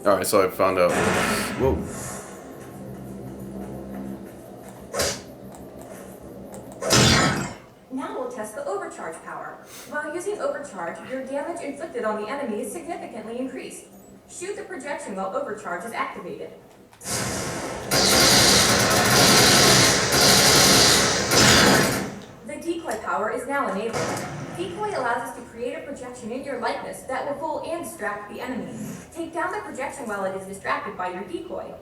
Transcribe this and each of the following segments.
Alright, so I found out. Whoa. Now we'll test the overcharge power. While using overcharge, your damage inflicted on the enemy is significantly increased. Shoot the projection while overcharge is activated. The decoy power is now enabled. Decoy allows us to create a projection in your likeness that will fool and distract the enemy. Take down the projection while it is distracted by your decoy.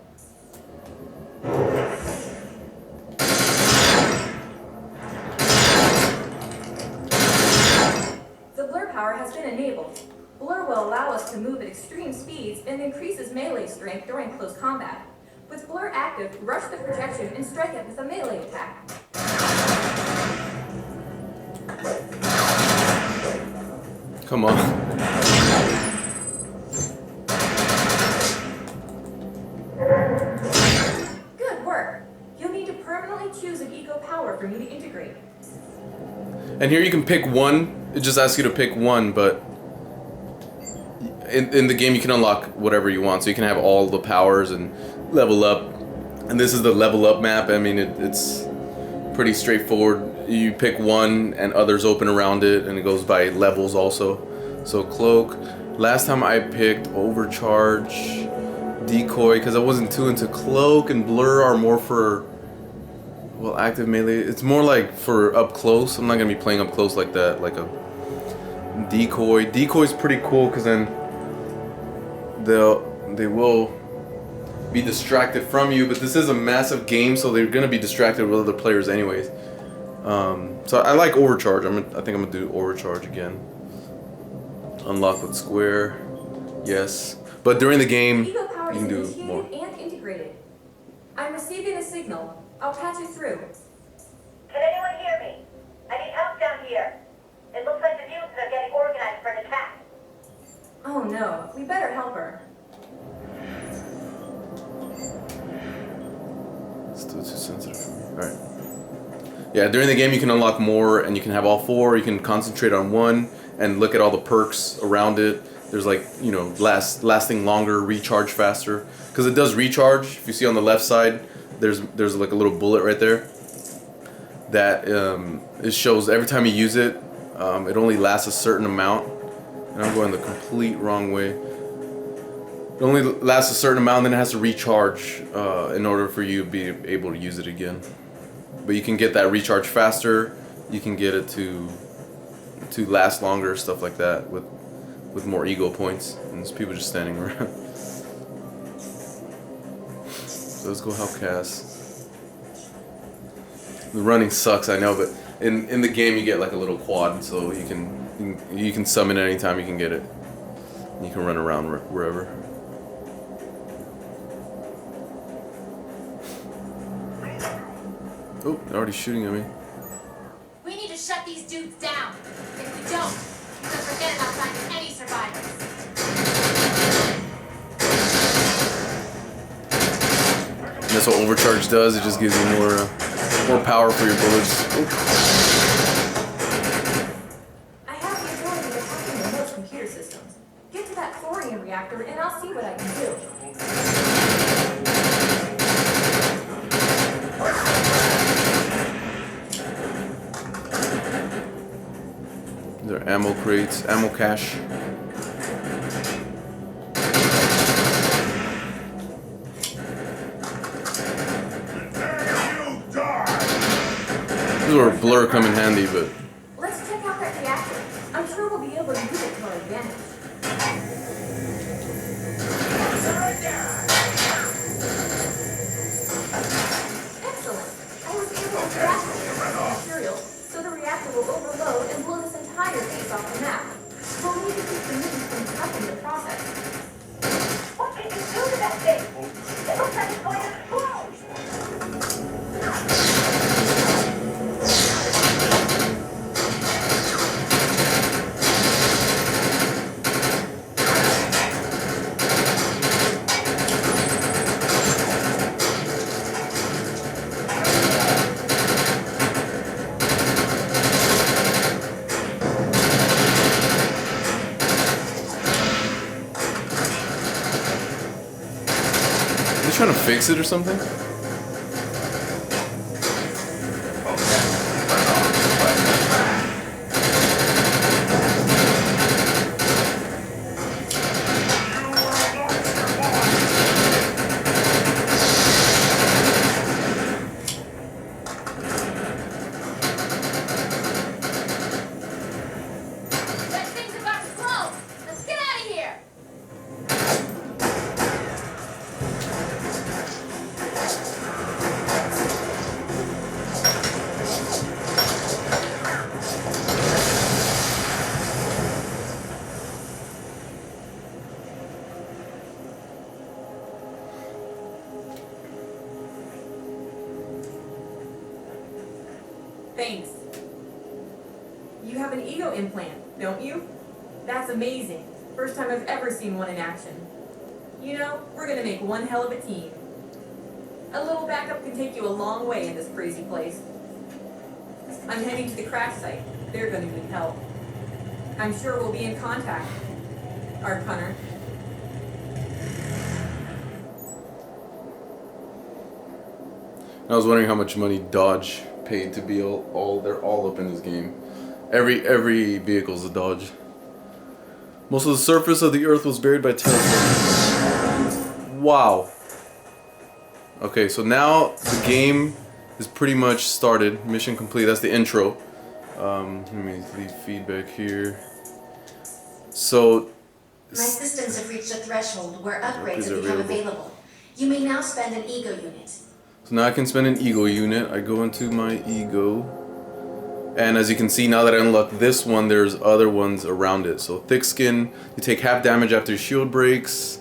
The blur power has been enabled. Blur will allow us to move at extreme speeds and increases melee strength during close combat. With blur active, rush the projection and strike it with a melee attack. Come on. Good work. You'll need to permanently choose an eco power for me to integrate. And here you can pick one. It just asks you to pick one, but in the game you can unlock whatever you want. So you can have all the powers and level up. And this is the level up map. I mean, it's pretty straightforward. You pick one and others open around it, and it goes by levels also. So cloak. Last time I picked overcharge, decoy, because I wasn't too into cloak, and blur are more for, well, active melee. It's more like for up close. I'm not gonna be playing up close like that, like a decoy. Decoy's pretty cool because then they will be distracted from you, but this is a massive game, so they're gonna be distracted with other players anyways. So I like overcharge. I think I'm gonna do overcharge again. Unlock with square, yes. But during the game, you can do more. And integrated. I'm receiving a signal. I'll patch you through. Can anyone hear me? I need help down here. It looks like the mutants are getting organized for an attack. Oh no, we better help her. Still too sensitive for me. Alright. Yeah, during the game you can unlock more, and you can have all four. You can concentrate on one and look at all the perks around it. There's like, you know, lasting longer, recharge faster. Because it does recharge. If you see on the left side, there's like a little bullet right there. That it shows every time you use it, it only lasts a certain amount. And I'm going the complete wrong way. It only lasts a certain amount, and then it has to recharge in order for you to be able to use it again. But you can get that recharge faster. You can get it to last longer, stuff like that, with more ego points. And there's people just standing around. So let's go help Cass. The running sucks, I know, but in the game you get like a little quad, so you can summon it anytime you can get it. You can run around wherever. Oh, they're already shooting at me. We need to shut these dudes down. If we don't, they'll forget about finding any survivors. And that's what overcharge does. It just gives you more power for your bullets. Oh. I have the ability to hack into most computer systems. Get to that thorium reactor and I'll see what I can do. There are ammo crates, ammo cache. This is where blur come in handy, but Let's check out that reactor. I'm sure we'll be able to use it to our advantage. Excellent. I was able to extract the material, so the reactor will overload and blow this entire base off the map. We'll need to keep the mutants from stopping the process. What can you do to that thing? It looks like it's going to explode. he trying to fix it or something? That thing's about to blow! Let's get out of here! Thanks. You have an ego implant, don't you? That's amazing. First time I've ever seen one in action. You know, we're gonna make one hell of a team. A little backup can take you a long way in this crazy place. I'm heading to the crash site. They're gonna need help. I'm sure we'll be in contact. Art Hunter. I was wondering how much money Dodge paid to be they're all up in this game. Every vehicle's a Dodge. Most of the surface of the Earth was buried by terraforming. Wow. Okay, so now the game is pretty much started. Mission complete. That's the intro. Let me leave feedback here. So My systems have reached a threshold where upgrades Upgrades are have become available. available. You may now spend an ego unit. So now I can spend an ego unit. I go into my ego. And as you can see, now that I unlocked this one, there's other ones around it. So thick skin, you take half damage after your shield breaks.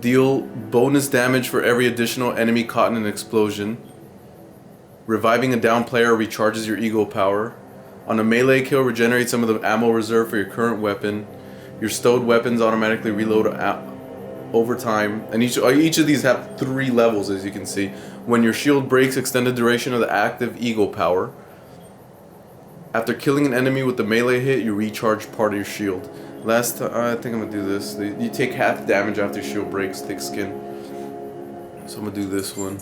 Deal bonus damage for every additional enemy caught in an explosion. Reviving a down player recharges your ego power. On a melee kill, regenerate some of the ammo reserve for your current weapon. Your stowed weapons automatically reload over time, and each of these have 3 levels, as you can see. When your shield breaks, extend the duration of the active ego power. After killing an enemy with the melee hit, you recharge part of your shield. Last time, I think I'm gonna do this. You take half damage after your shield breaks, thick skin. So I'm gonna do this one.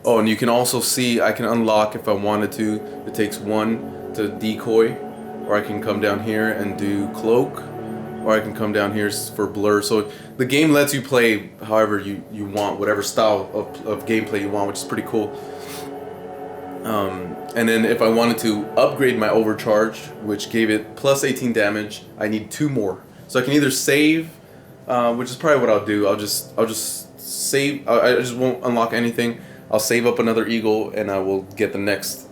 Oh, and you can also see I can unlock if I wanted to. It takes 1 to decoy, or I can come down here and do cloak, or I can come down here for blur. So the game lets you play however you want, whatever style of gameplay you want, which is pretty cool. And then if I wanted to upgrade my overcharge, which gave it plus 18 damage, I need 2 more. So I can either save, which is probably what I'll do. I'll just save. I just won't unlock anything. I'll save up another eagle, and I will get the next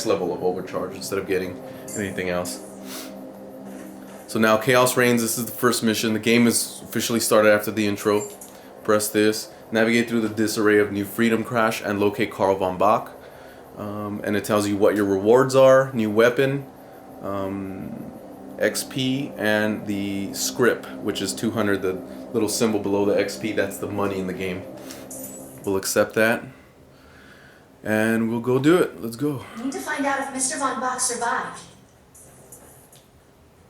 level of overcharge instead of getting anything else. So now Chaos Reigns. This is the first mission. The game is officially started after the intro. Press this. Navigate through the disarray of New Freedom Crash and locate Karl von Bach. And it tells you what your rewards are, new weapon, XP, and the script, which is 200, the little symbol below the XP, that's the money in the game. We'll accept that, and we'll go do it. Let's go. Need to find out if Mr. Von Bach survived.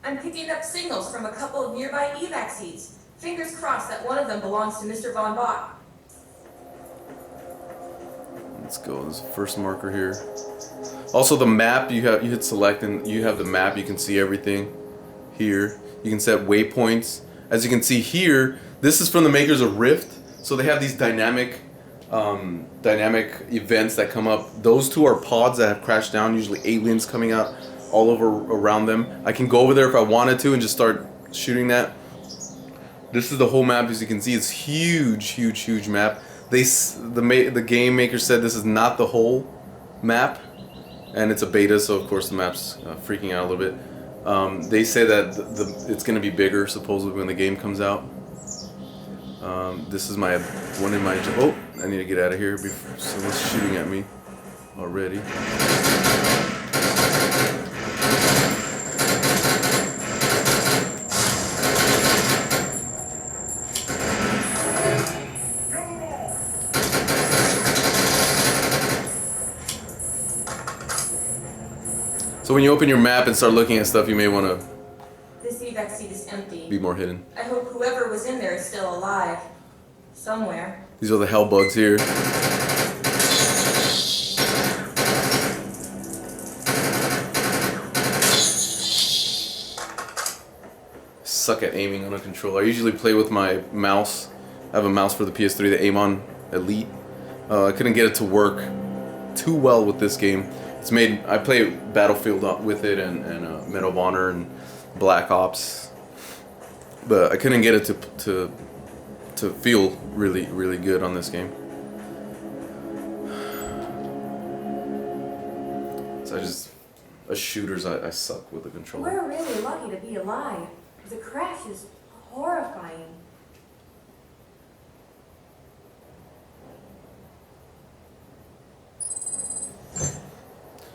I'm picking up signals from a couple of nearby evac seats. Fingers crossed that one of them belongs to Mr. Von Bach. Let's go. This is the first marker here. Also, the map, you hit select and you have the map. You can see everything here. You can set waypoints. As you can see here, this is from the makers of Rift. So they have these dynamic events that come up. Those 2 are pods that have crashed down, usually aliens coming out all over around them. I can go over there if I wanted to and just start shooting that. This is the whole map. As you can see, it's huge, huge, huge map. The game maker said this is not the whole map, and it's a beta, so of course the map's freaking out a little bit. They say that it's going to be bigger supposedly when the game comes out. This is my one in my. Oh, I need to get out of here before someone's shooting at me already. So when you open your map and start looking at stuff, you may want to This evac seat is empty. be more hidden. I hope whoever was in there is still alive. Somewhere. These are the hell bugs here. Suck at aiming on a controller. I usually play with my mouse. I have a mouse for the PS3, the Aim On Elite. I couldn't get it to work too well with this game. It's made. I play Battlefield with it and Medal of Honor and Black Ops, but I couldn't get it to feel really good on this game. So as shooters, I suck with the controller. We're really lucky to be alive. The crash is horrifying.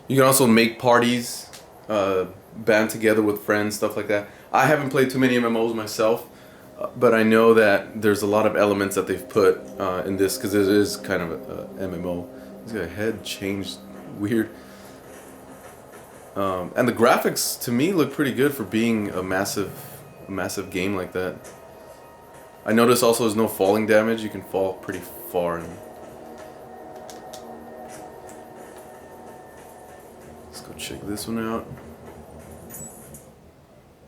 You can also make parties, band together with friends, stuff like that. I haven't played too many MMOs myself, but I know that there's a lot of elements that they've put in this because it is kind of a MMO. He's got a head changed weird. And the graphics to me look pretty good for being a massive game like that. I notice also there's no falling damage. You can fall pretty far. Let's go check this one out.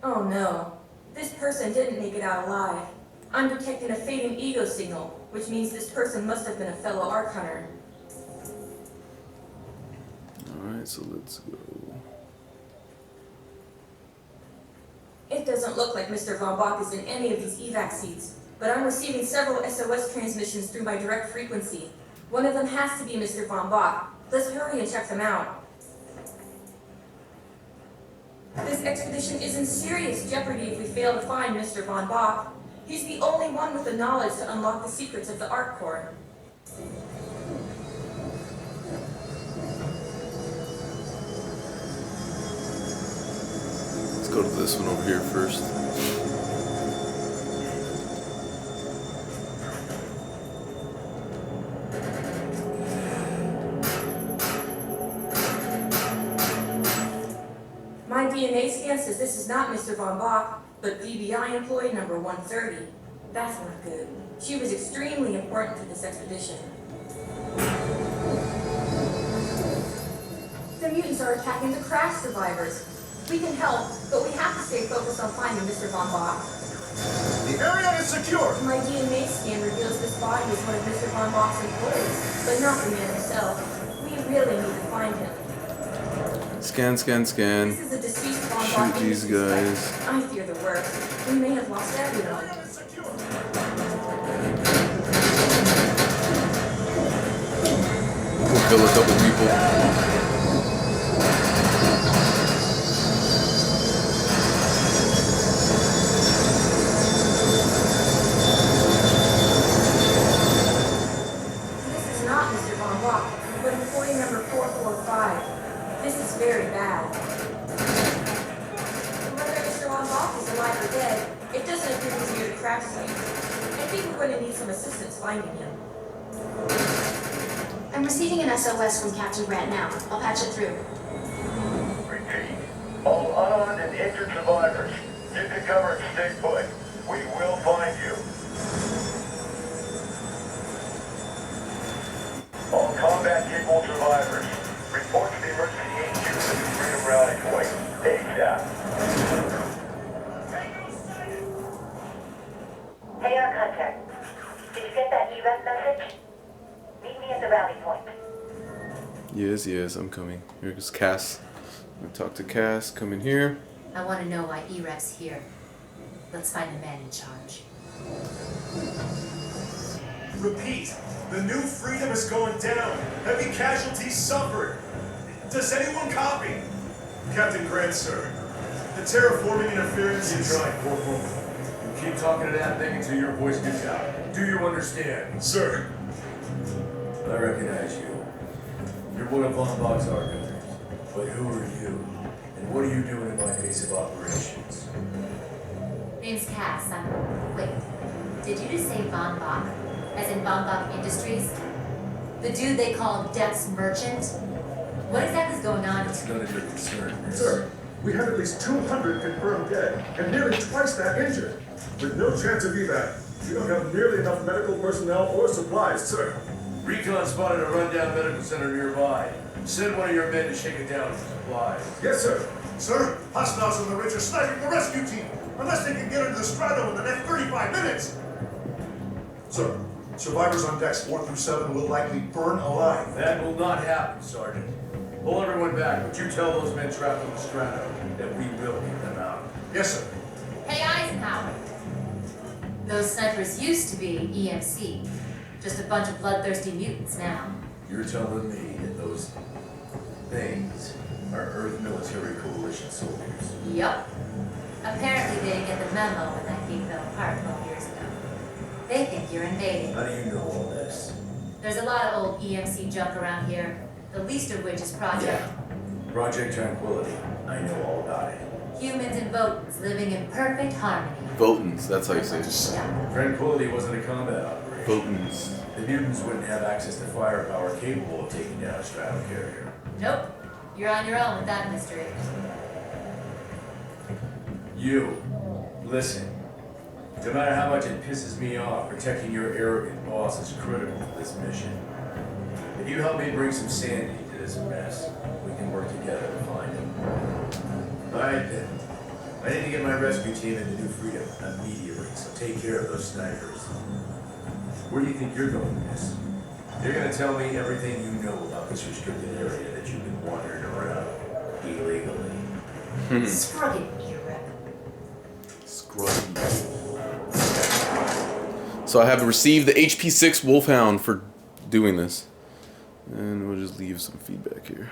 Oh no. This person didn't make it out alive. I'm detecting a fading ego signal, which means this person must have been a fellow Ark Hunter. Alright, so let's go. It doesn't look like Mr. Von Bach is in any of these evac seats, but I'm receiving several SOS transmissions through my direct frequency. One of them has to be Mr. Von Bach. Let's hurry and check them out. This expedition is in serious jeopardy if we fail to find Mr. Von Bach. He's the only one with the knowledge to unlock the secrets of the Ark Core. Let's go to this one over here first. My DNA scan says this is not Mr. Von Bach, but VBI employee number 130. That's not good. She was extremely important to this expedition. The mutants are attacking the crash survivors. We can help, but we have to stay focused on finding Mr. Von Bach. The area is secure! My DNA scan reveals this body is one of Mr. Von Bach's employees, but not the man himself. We really need to find him. Scan. This is a deceased Von Bach. Shoot these guys. I fear the worst. We may have lost everyone. We'll kill a couple people. This is not Mr. Von Bach, but employee number 445. This is very bad. Whether Mr. Von Bach is alive or dead, it doesn't appear he's near the crash site. I think we're going to need some assistance finding him. I'm receiving an SOS from Captain Grant now. I'll patch it through. Repeat. All unarmed and injured survivors, get to cover and stay put. We will find you. All combat-capable survivors, report to the emergency HQ at the Freedom Rally Point. ASAP. Hey, Ark Hunter. Did you get that EREF message? Meet me at the rally point. Yes, I'm coming. Here goes Cass. I'm gonna talk to Cass. Come in here. I want to know why EREF's here. Let's find the man in charge. Repeat, the new freedom is going down. Heavy casualties suffered. Does anyone copy? Captain Grant, sir. The terraforming interference is... Keep trying, Corporal. You keep talking to that thing until your voice gets out. Do you understand? Sir. I recognize you. You're one of Von Bach's archivers. But who are you? And what are you doing in my base of operations? Name's Cass. Wait. Did you just say Von Bach? As in Von Bach Industries? The dude they call Death's Merchant? What exactly is going on? It's none of your concern. Sir, we have at least 200 confirmed dead and nearly twice that injured. With no chance of evac. We don't have nearly enough medical personnel or supplies, sir. Recon spotted a rundown medical center nearby. Send one of your men to shake it down for supplies. Yes, sir. Sir, hostiles on the ridge are sniping the rescue team. Unless they can get into the strato in the next 35 minutes. Sir, survivors on decks 4 through 7 will likely burn alive. That will not happen, Sergeant. Pull everyone back, but you tell those men trapped in the strato that we will get them out. Yes, sir. Hey, Eisenhower. Those snipers used to be EMC. Just a bunch of bloodthirsty mutants now. You're telling me that those things are Earth Military Coalition soldiers? Yup. Apparently they didn't get the memo when that game fell apart 12 years ago. They think you're invading. How do you know all this? There's a lot of old EMC junk around here, the least of which is Project. Project Tranquility. I know all about it. Humans and Votans living in perfect harmony. Votans, that's how you say it. Yeah. Tranquility wasn't a combat operation. Votans. The mutants wouldn't have access to firepower capable of taking down a strato carrier. Nope. You're on your own with that mystery. You, listen. No matter how much it pisses me off, protecting your arrogant boss is critical to this mission. If you help me bring some sanity to this mess, we can work together to find him. Alright then. I need to get my rescue team into New Freedom immediately, so take care of those snipers. Where do you think you're going with this? You're gonna tell me everything you know about this restricted area that you've been wandering around illegally. Scrub it, Europe. Scrubby. So I have received the HP6 Wolfhound for doing this. And we'll just leave some feedback here.